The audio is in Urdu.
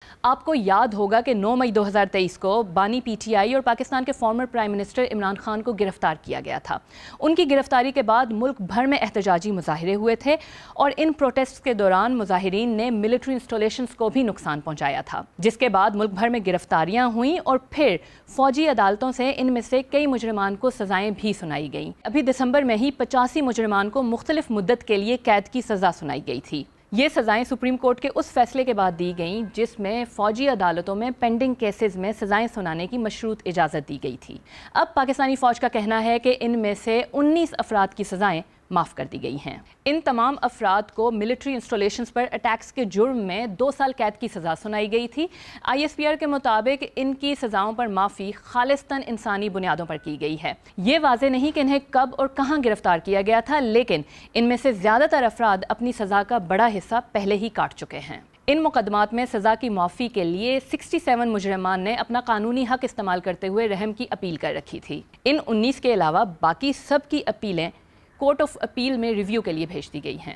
آپ کو یاد ہوگا کہ 9 مئی 2023 کو بانی پی ٹی آئی اور پاکستان کے former prime minister Imran Khan کو گرفتار کیا گیا تھا۔ ان کی گرفتاری کے بعد ملک بھر میں احتجاجی مظاہرے ہوئے تھے اور ان پروٹیسٹ کے دوران مظاہرین نے ملٹری انسٹالیشنز کو بھی نقصان پہنچایا تھا، جس کے بعد ملک بھر میں گرفتاریاں ہوئیں اور پھر فوجی عدالتوں سے ان میں سے کئی مجرمان کو سزائیں بھی سنائی گئیں۔ ابھی دسمبر میں ہی 85 مجرمان کو مختلف مدت کے لیے قید کی سزا سنائی گئی تھی۔ یہ سزائیں سپریم کورٹ کے اس فیصلے کے بعد دی گئیں جس میں فوجی عدالتوں میں پینڈنگ کیسز میں سزائیں سنانے کی مشروط اجازت دی گئی تھی۔ اب پاکستانی فوج کا کہنا ہے کہ ان میں سے 19 افراد کی سزائیں معاف کر دی گئی ہیں۔ ان تمام افراد کو ملٹری انسٹالیشنز پر اٹیکس کے جرم میں 2 سال قید کی سزا سنائی گئی تھی۔ آئی ایس پی آر کے مطابق ان کی سزاؤں پر معافی خالصتاً انسانی بنیادوں پر کی گئی ہے۔ یہ واضح نہیں کہ انہیں کب اور کہاں گرفتار کیا گیا تھا، لیکن ان میں سے زیادہ تر افراد اپنی سزا کا بڑا حصہ پہلے ہی کاٹ چکے ہیں۔ ان مقدمات میں سزا کی معافی کے لیے 67 مجرمان نے اپنا قانونی حق استعمال کرتے ہوئے رحم کی اپیل کر رکھی تھی۔ ان 19 کے علاوہ باقی سب کی اپیلیں کورٹ آف اپیل میں ریویو کے لیے بھیج دی گئی ہیں۔